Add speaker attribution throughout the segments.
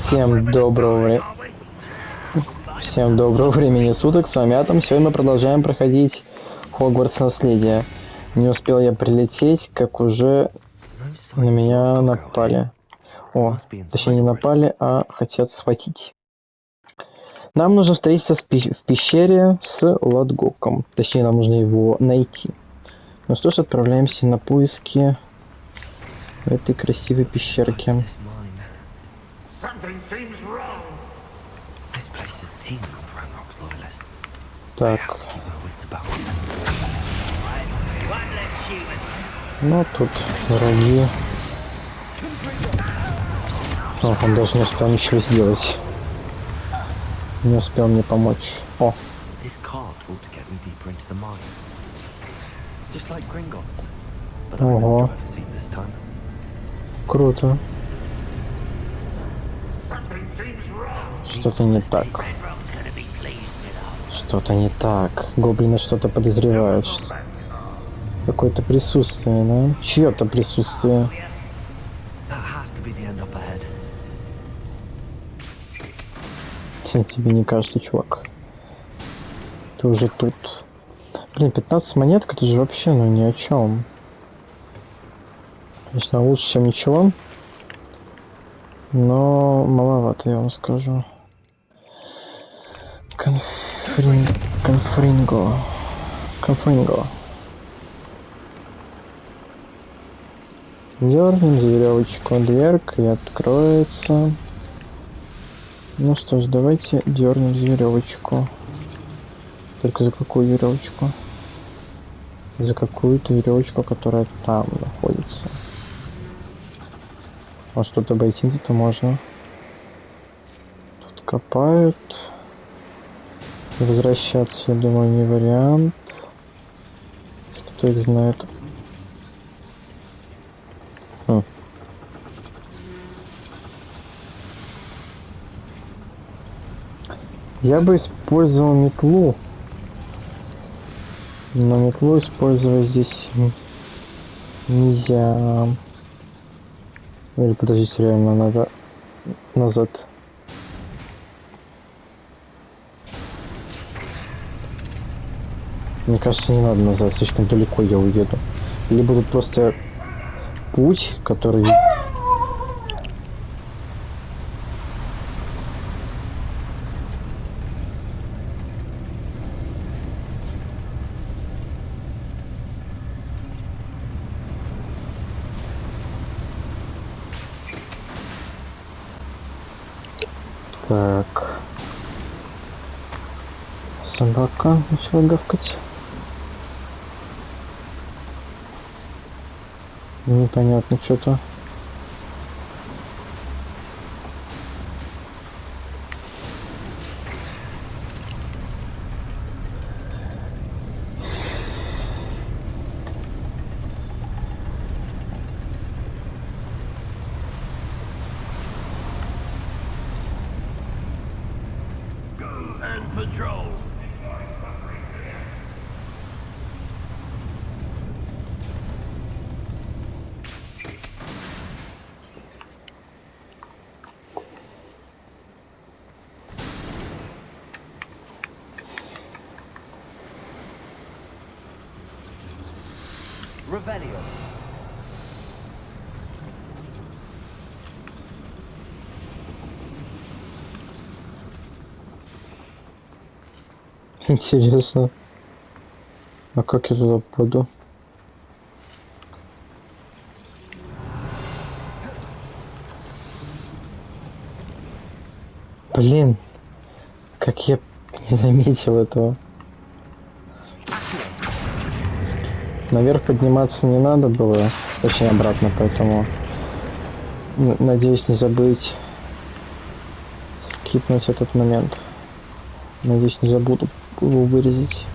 Speaker 1: Всем доброго времени суток, с вами Artem. Сегодня мы продолжаем проходить Хогвартс Наследие. Не успел я прилететь, как уже на меня напали. Точнее не напали, а хотят схватить. Нам нужно встретиться в пещере с Лодкогом. Точнее, нам нужно его найти. Ну что ж, отправляемся на поиски этой красивой пещерки. Так. Ну, тут враги. Он даже не успел ничего сделать. Не успел мне помочь. О! Ого. Круто. Что-то не так. Что-то не так. Гоблины что-то подозревают. Какое-то присутствие, да? Чье-то присутствие. Тебе не кажется, чувак? Ты уже тут. Блин, 15 монеток, это же вообще, ну, ни о чем. Конечно, лучше, чем ничего. Но маловато, я вам скажу. Конфринго. Дернем за веревочку, дверка и откроется. Ну что ж, давайте дернем за веревочку. Только за какую веревочку? За какую-то веревочку, которая там находится. Может, тут обойти где-то можно. Тут копают. Возвращаться, я думаю, не вариант. Кто их знает. Я бы использовал метлу. Но метлу использовать здесь нельзя. Или подождите, реально надо назад. Мне кажется, не надо назад, слишком далеко я уеду. Либо тут просто путь, который... Так. Собака начала гавкать. Непонятно что-то. Интересно. А как я туда попаду? Блин, как я не заметил этого. Наверх подниматься не надо было, точнее обратно, поэтому надеюсь не забыть скипнуть этот момент. Надеюсь не забуду его вырезать.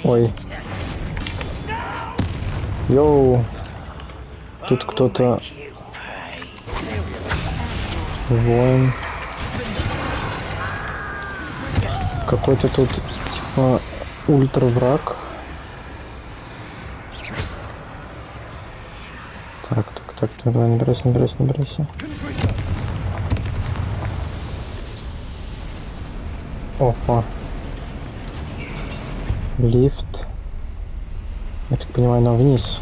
Speaker 1: Ой. Йоу. Тут кто-то... Воин. Какой-то тут, типа, ультра враг. Так, давай, набирайся. Опа. Лифт. Я так понимаю, нам вниз.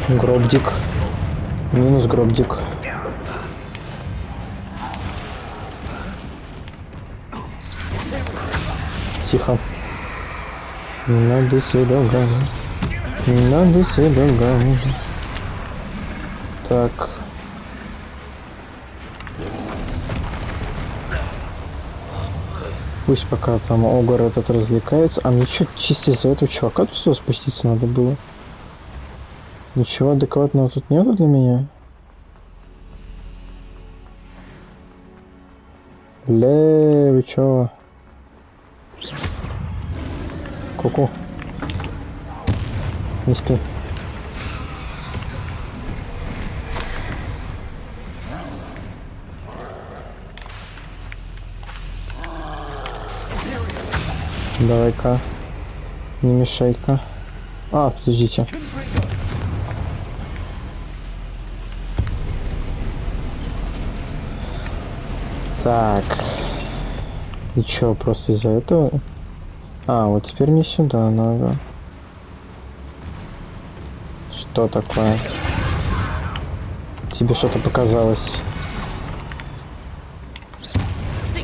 Speaker 1: Гробдик. Минус гробдик. Тихо. Не надо себя гонять. Не надо себя гонять. Так. Пусть пока там Огар этот развлекается. А мне что, чисто из-за этого чувака тут сюда спуститься надо было? Ничего адекватного тут нету для меня? Бля, вы чё? Ку-ку. Не спи. Давай-ка. Не мешай-ка. А, подождите. Так. И чё, просто из-за этого? А, вот теперь мне сюда надо. Что такое? Тебе что-то показалось?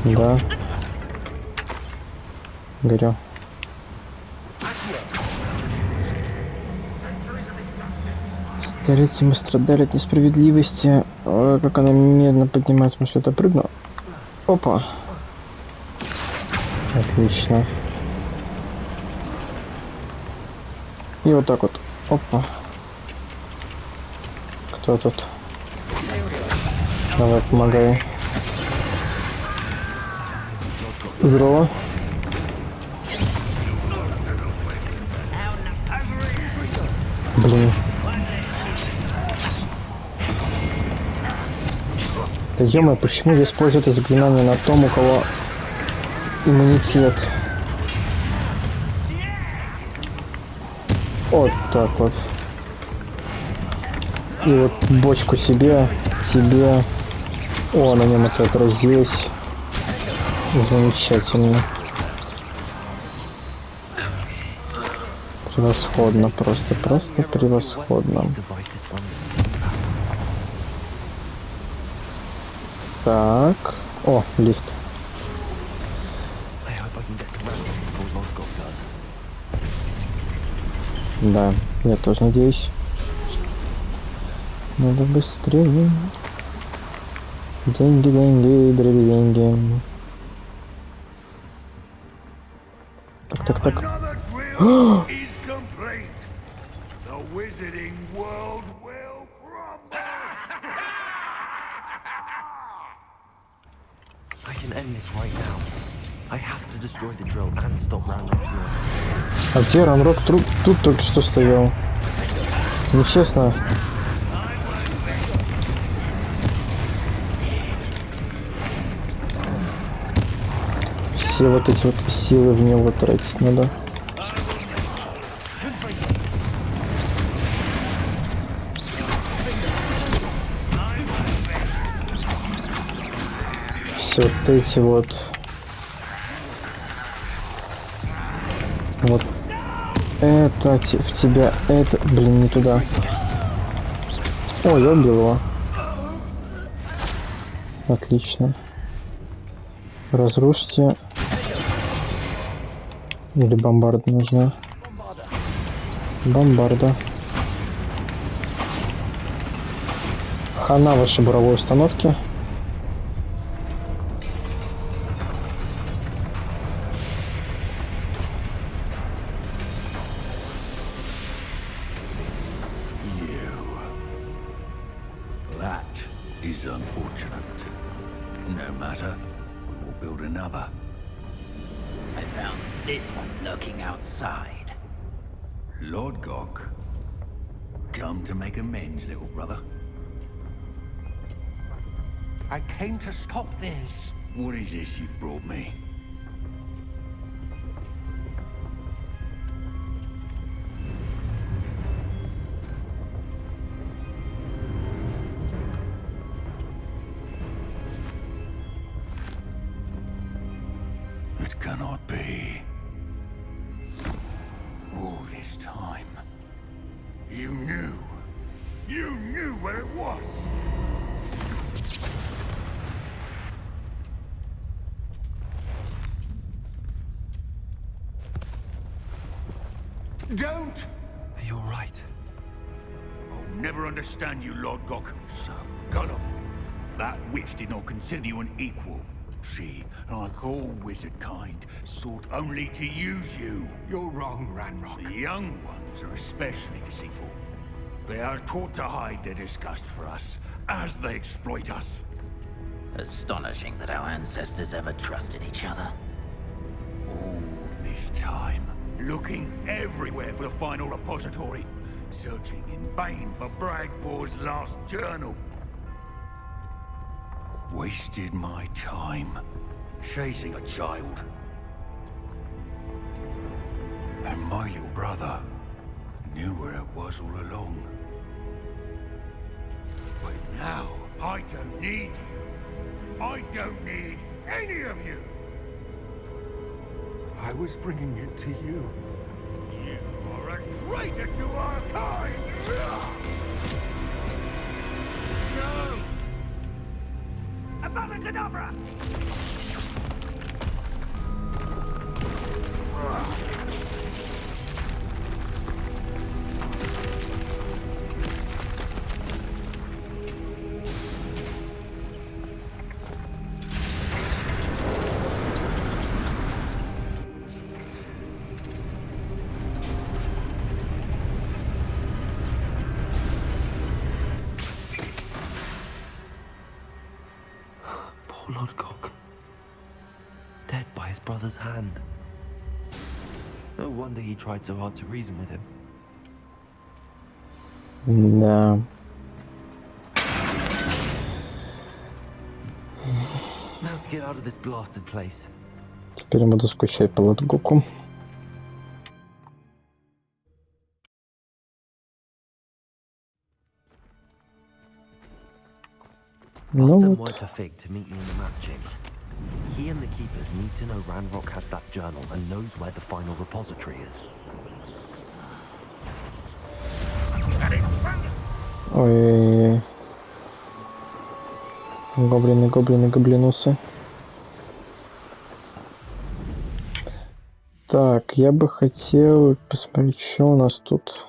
Speaker 1: Да. Горю. Столетиями мы страдали от несправедливости. Ой, как она медленно поднимается, может, это прыгнула? Опа. Отлично. И вот так вот. Опа. Кто тут? Давай, помогай. Здорово. Блин. Да ё-моё, почему здесь используют заклинание на том, у кого иммунитет? Вот так вот. И вот бочку себе. О, на нем это отразилось. Замечательно. Превосходно, просто превосходно. Так. О, лифт. Да, я тоже надеюсь. Надо быстрее. Деньги, дорогие деньги. Так. А где Ранрок тут только что стоял? Нечестно. Все вот эти вот силы в него тратить надо. Все вот эти вот это в тебя, это, блин, не туда. О, я убил его. Отлично. Разрушьте. Или бомбарда нужна. Бомбарда. Хана вашей буровой установки.
Speaker 2: Lodkog, come to make amends, little brother.
Speaker 3: I came to stop this.
Speaker 2: What is this you've brought me? You knew. You knew where it was. Don't!
Speaker 3: You're right.
Speaker 2: I'll never understand you, Lodgok. So gullible. That witch did not consider you an equal. She, like all wizard kind, sought only to use you.
Speaker 4: You're wrong, Ranrock.
Speaker 2: The young ones are especially deceitful. They are taught to hide their disgust for us, as they exploit us.
Speaker 5: Astonishing that our ancestors ever trusted each other.
Speaker 2: All this time, looking everywhere for the final repository, searching in vain for Bragbor's last journal. Wasted my time chasing a child. And my little brother knew where it was all along. But now, I don't need you. I don't need any of you.
Speaker 4: I was bringing it to you.
Speaker 2: You are a traitor to our kind! No! Avada Kedavra!
Speaker 3: Poor Lodgok. Dead by his brother's hand. No wonder he tried so hard to reason with him.
Speaker 1: Да.
Speaker 3: Now to get out of this blasted place.
Speaker 1: Теперь я буду скучать по Лодгоку.
Speaker 3: I'll
Speaker 1: Ну
Speaker 3: send
Speaker 1: вот.
Speaker 3: word to Fig to meet me in the map chamber. He and the keepers need to know Ranrock has that journal and knows where the final repository is.
Speaker 1: Ой. Гоблины, гоблины, гоблинусы. Так, я бы хотел посмотреть, что у нас тут.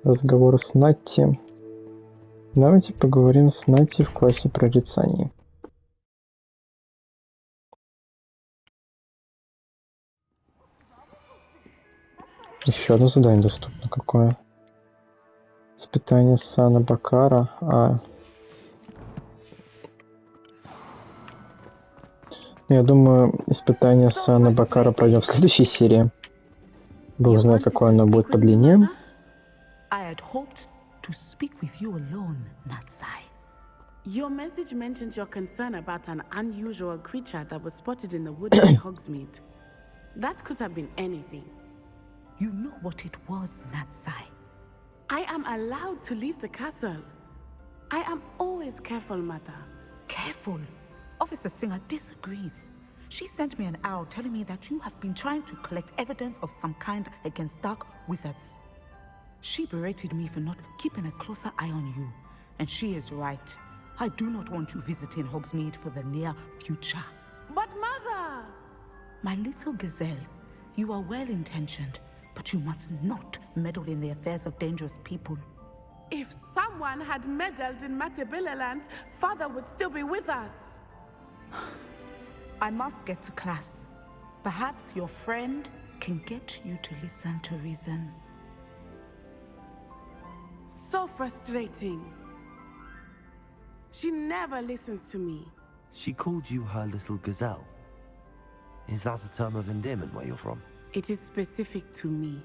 Speaker 1: Разговор с Натти. Давайте поговорим с Натти в классе прорицаний. Еще одно задание доступно. Какое? Испытание Сана Бакара. Я думаю, испытание Сана Бакара пройдем в следующей серии. Бог знает, какое оно будет по длине.
Speaker 6: I had hoped to speak with you alone, Natsai.
Speaker 7: Your message mentioned your concern about an unusual creature that was spotted in the woods near Hogsmeade. That could have been anything.
Speaker 6: You know what it was, Natsai.
Speaker 7: I am allowed to leave the castle. I am always careful, Mother.
Speaker 6: Careful. Officer Singer disagrees. She sent me an owl telling me that you have been trying to collect evidence of some kind against dark wizards. She berated me for not keeping a closer eye on you. And she is right. I do not want you visiting Hogsmeade for the near future.
Speaker 7: But Mother!
Speaker 6: My little gazelle, you are well-intentioned, but you must not meddle in the affairs of dangerous people.
Speaker 7: If someone had meddled in Matabeleland, Father would still be with us.
Speaker 6: I must get to class. Perhaps your friend can get you to listen to reason.
Speaker 7: So frustrating. She never listens to me.
Speaker 3: She called you her little gazelle. Is that a term of endearment where you're from?
Speaker 7: It is specific to me.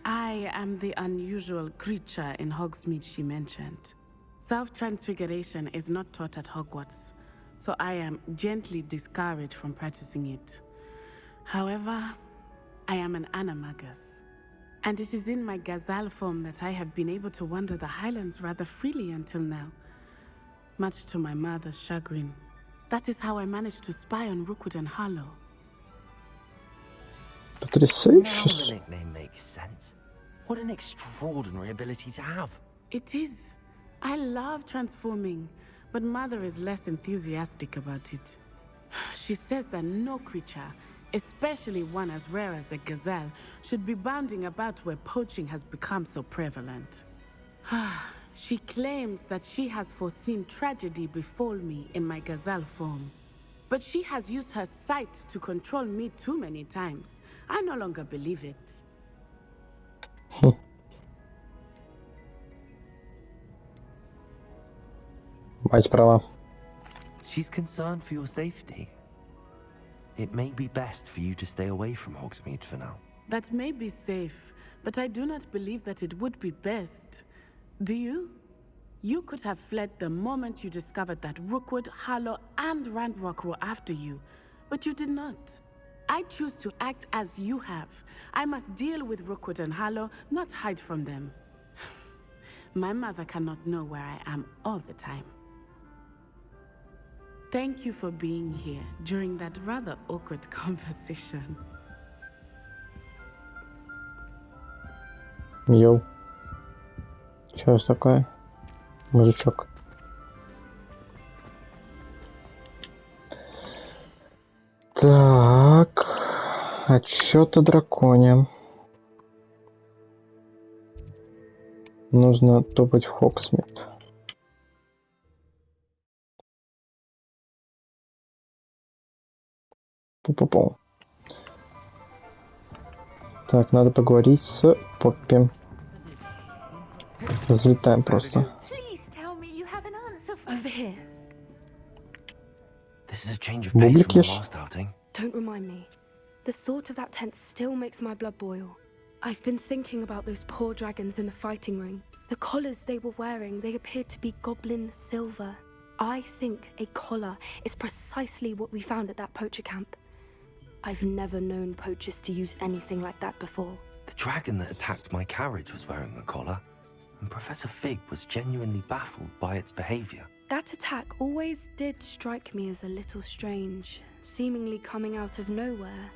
Speaker 7: I am the unusual creature in Hogsmeade she mentioned. Self-transfiguration is not taught at Hogwarts, so I am gently discouraged from practicing it. However, I am an animagus, and it is in my gazelle form that I have been able to wander the Highlands rather freely until now, much to my mother's chagrin. That is how I managed to spy on Rookwood and Harlow.
Speaker 1: Потрясающе.
Speaker 3: Now the nickname makes sense. What an extraordinary ability to have.
Speaker 7: It is. I love transforming, but Mother is less enthusiastic about it. She says that no creature, especially one as rare as a gazelle, should be bounding about where poaching has become so prevalent. She claims that she has foreseen tragedy befall me in my gazelle form. But she has used her sight to control me too many times. I no longer believe it.
Speaker 1: Мать права.
Speaker 3: She's concerned for your safety. It may be best for you to stay away from Hogsmeade for now.
Speaker 7: That may be safe, but I do not believe that it would be best. Do you? You could have fled the moment you discovered that Rookwood, Harlow, and Ranrock were after you, but you did not. I choose to act as you have. I must deal with Rookwood and Harlow, not hide from them. My mother cannot know where I am all the time. Thank you for being here during that rather awkward conversation.
Speaker 1: Йоу. Чё это такое? Мужичок. Так. Отчет о драконе. Нужно топать в Хогсмит. Пу-пу-пу. Так, надо поговорить с Поппи. Взлетаем просто.
Speaker 8: Over here.
Speaker 3: This is a change of pace from the last outing.
Speaker 8: Don't remind me. The thought of that tent still makes my blood boil. I've been thinking about those poor dragons in the fighting ring. The collars they were wearing, they appeared to be goblin silver. I think a collar is precisely what we found at that poacher camp. I've never known poachers to use anything like that before.
Speaker 3: The dragon that attacked my carriage was wearing a collar, and Professor Fig was genuinely baffled by its behavior.
Speaker 8: That attack always did strike me as a little strange, seemingly coming out of nowhere.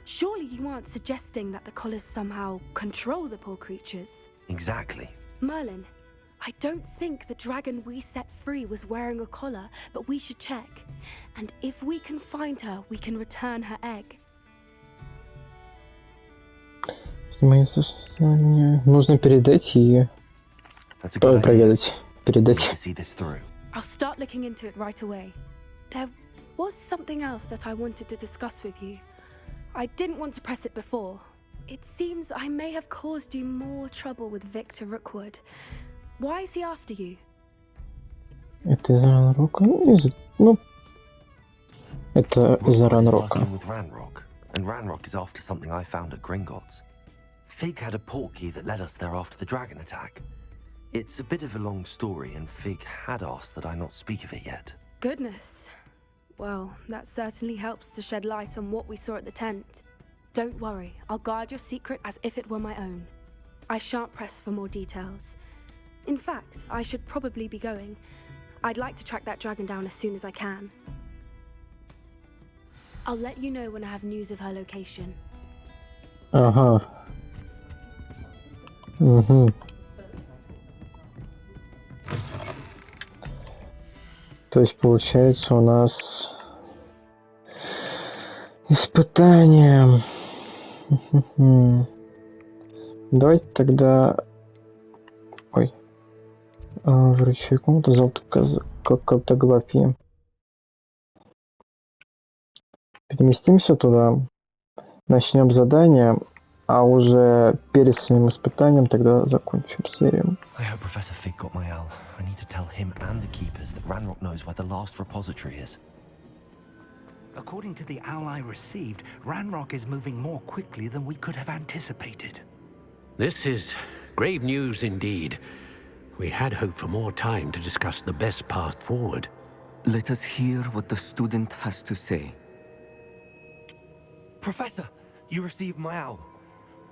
Speaker 8: Surely you aren't suggesting that the collars somehow control the poor creatures?
Speaker 3: Exactly.
Speaker 8: Merlin, I don't think the dragon we set free was wearing a collar, but we should check. And if we can find her, we can return her egg.
Speaker 1: Нужно передать и...
Speaker 3: That's a good idea.
Speaker 1: Проведать.
Speaker 3: We need
Speaker 1: Передать.
Speaker 3: to see this through.
Speaker 8: I'll start looking into it right away. There was something else that I wanted to discuss with you. I didn't want to press it before. It seems I may have caused you more trouble with Victor Rookwood. Why is he after you?
Speaker 1: Это из Ранрока? Это из
Speaker 3: Rookwood is
Speaker 1: Ранрока.
Speaker 3: working with Ranrock, and Ranrock is after something I found at Gringotts. Fig had a portkey that led us there after the dragon attack. It's a bit of a long story, and Fig had asked that I not speak of it yet.
Speaker 8: Goodness. Well, that certainly helps to shed light on what we saw at the tent. Don't worry, I'll guard your secret as if it were my own. I shan't press for more details. In fact, I should probably be going. I'd like to track that dragon down as soon as I can. I'll let you know when I have news of her location.
Speaker 1: Ага. Угу. То есть получается у нас испытание. Давайте тогда... Ой. Вручай комнату картографии. Переместимся туда. Начнем задание. А уже перед своим испытанием тогда закончим серию.
Speaker 3: I hope Professor Fig got my owl. I need to tell him and the keepers that Ranrock knows where the last repository is.
Speaker 2: According to the owl I received, Ranrock is moving more quickly than we could have anticipated.
Speaker 9: This is grave news indeed. We had hoped for more time to discuss the best path forward.
Speaker 10: Let us hear what the student has to say.
Speaker 3: Professor, you received my owl.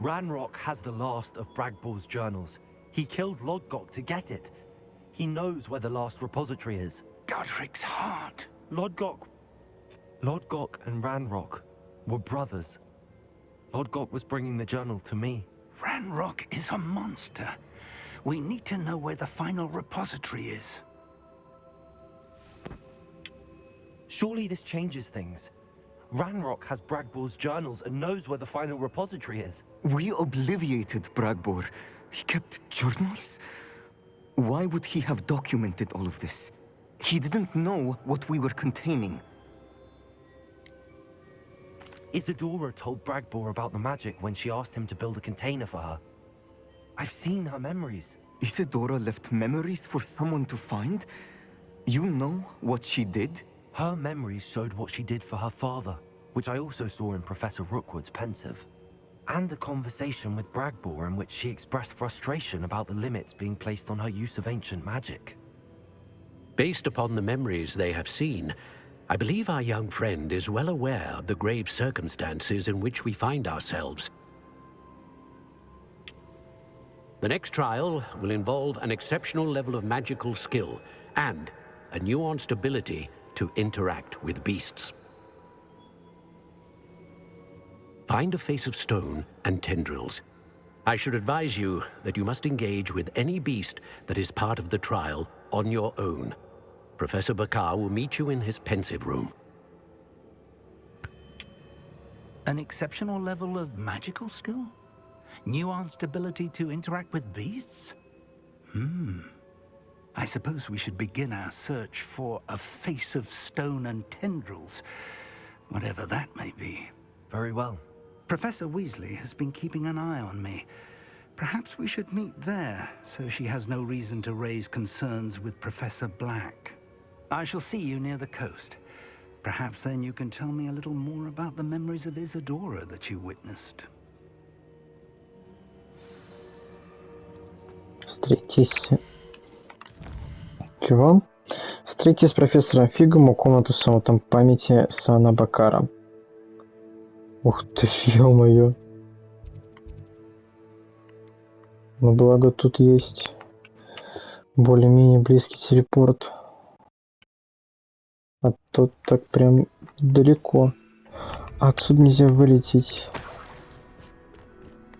Speaker 3: Ranrock has the last of Bragball's journals. He killed Lodgok to get it. He knows where the last repository is.
Speaker 2: Godric's heart.
Speaker 3: Lodgok and Ranrock were brothers. Lodkog was bringing the journal to me.
Speaker 2: Ranrock is a monster. We need to know where the final repository is.
Speaker 3: Surely this changes things. Ranrock has Bragbor's journals and knows where the final repository is.
Speaker 10: We obliviated Bragbor. He kept journals? Why would he have documented all of this? He didn't know what we were containing.
Speaker 3: Isadora told Bragbor about the magic when she asked him to build a container for her. I've seen her memories.
Speaker 10: Isadora left memories for someone to find? You know what she did?
Speaker 3: Her memories showed what she did for her father, which I also saw in Professor Rookwood's pensive. And a conversation with Bragbor in which she expressed frustration about the limits being placed on her use of ancient magic.
Speaker 9: Based upon the memories they have seen, I believe our young friend is well aware of the grave circumstances in which we find ourselves. The next trial will involve an exceptional level of magical skill and a nuanced ability to interact with beasts. Find a face of stone and tendrils. I should advise you that you must engage with any beast that is part of the trial on your own. Professor Bakar will meet you in his pensive room.
Speaker 2: An exceptional level of magical skill? Nuanced ability to interact with beasts? I suppose we should begin our search for a face of stone and tendrils, whatever that may be.
Speaker 3: Very well.
Speaker 2: Professor Weasley has been keeping an eye on me. Perhaps we should meet there, so she has no reason to raise concerns with Professor Black. I shall see you near the coast. Perhaps then you can tell me a little more about the memories of Isadora that you witnessed.
Speaker 1: Встретись. Чего? Встретись с профессором Фигом у комнаты с ноутом памяти Сана Бакара. Ух ты ж, ё-моё. Ну, благо тут есть более-менее близкий телепорт. А тут так прям далеко. Отсюда нельзя вылететь.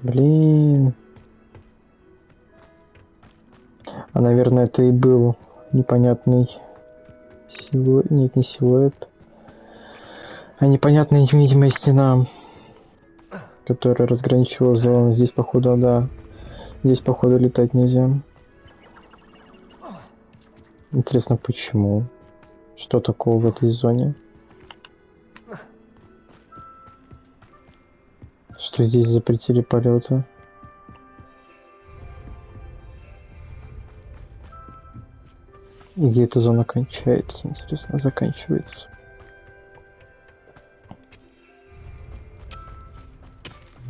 Speaker 1: Блин. А, наверное, это и был непонятный силуэт. Нет, не силуэт. А непонятная невидимая стена, которая разграничивала зону. Здесь, походу, да. Здесь, походу, летать нельзя. Интересно, почему? Что такого в этой зоне? Что здесь запретили полеты? И где эта зона кончается, интересно, заканчивается.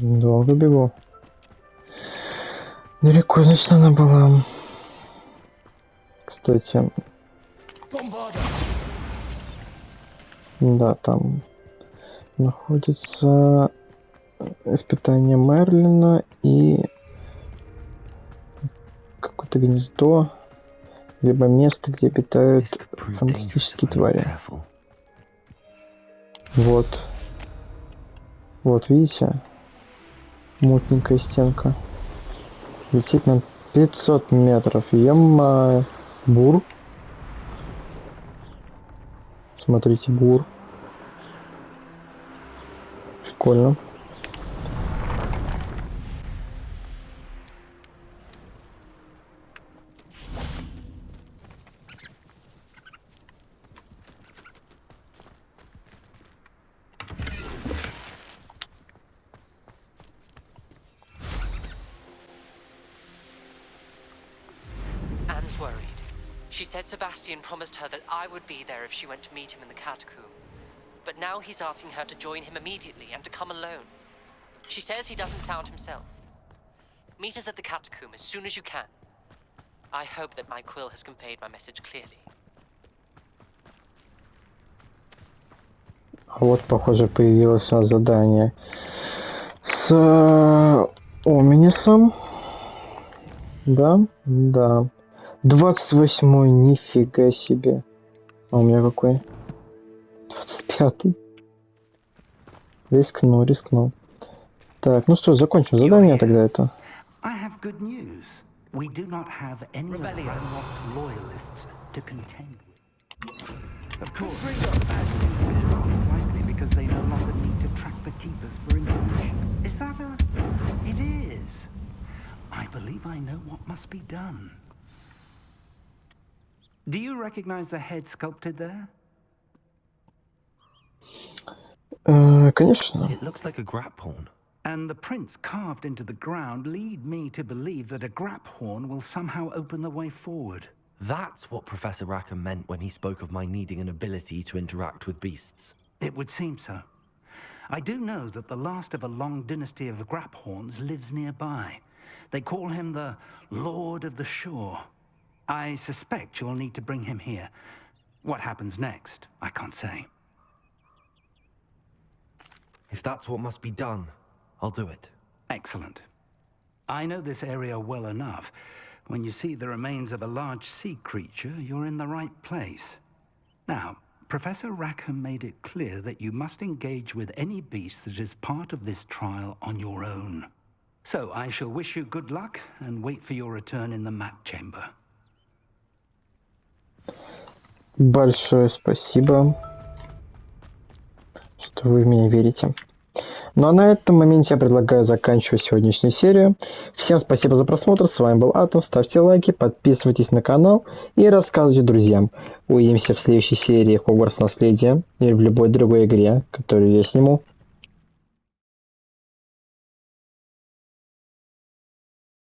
Speaker 1: Долго бегу. Далеко, значит, она была. Кстати. Да, там находится испытание Мерлина и какое-то гнездо, либо место, где обитают фантастические твари. Вот. Вот, видите? Мутненькая стенка. Летит на 500 метров. Ё-моё. Бур. Смотрите, бур. Прикольно.
Speaker 11: Anne's worried. She said Sebastian promised her that I would be there if she went to meet him in the catacomb. But now he's asking her to join him immediately and to come alone. She says he doesn't sound himself. Meet us at the catacomb as soon as you can. I hope that my quill has conveyed my message clearly.
Speaker 1: Вот, похоже, появилось у нас задание с Оминисом. Да, да. 28-й, нифига себе. А у меня какой? 25-й. Рискну. Так, ну что, закончим задание тогда это.
Speaker 12: I have good news. We do not have any of Ranrock's loyalists to contend with. Of course, bad news is it's likely because they no longer need to track the keepers for information. Is that a... It is. I believe I know what must be done. Do you recognize the head sculpted there?
Speaker 1: Конечно.
Speaker 3: It looks like a grap horn.
Speaker 12: And the prints carved into the ground lead me to believe that a grap horn will somehow open the way forward.
Speaker 3: That's what Professor Rackham meant when he spoke of my needing an ability to interact with beasts.
Speaker 12: It would seem so. I do know that the last of a long dynasty of grap horns lives nearby. They call him the Lord of the Shore. I suspect you'll need to bring him here. What happens next, I can't say.
Speaker 3: If that's what must be done, I'll do it.
Speaker 12: Excellent. I know this area well enough. When you see the remains of a large sea creature, you're in the right place. Now, Professor Rackham made it clear that you must engage with any beast that is part of this trial on your own. So I shall wish you good luck and wait for your return in the map chamber.
Speaker 1: Большое спасибо, что вы в меня верите. Ну а на этом моменте я предлагаю заканчивать сегодняшнюю серию. Всем спасибо за просмотр, с вами был Artem, ставьте лайки, подписывайтесь на канал и рассказывайте друзьям. Увидимся в следующей серии Хогвартс Наследие или в любой другой игре, которую я сниму.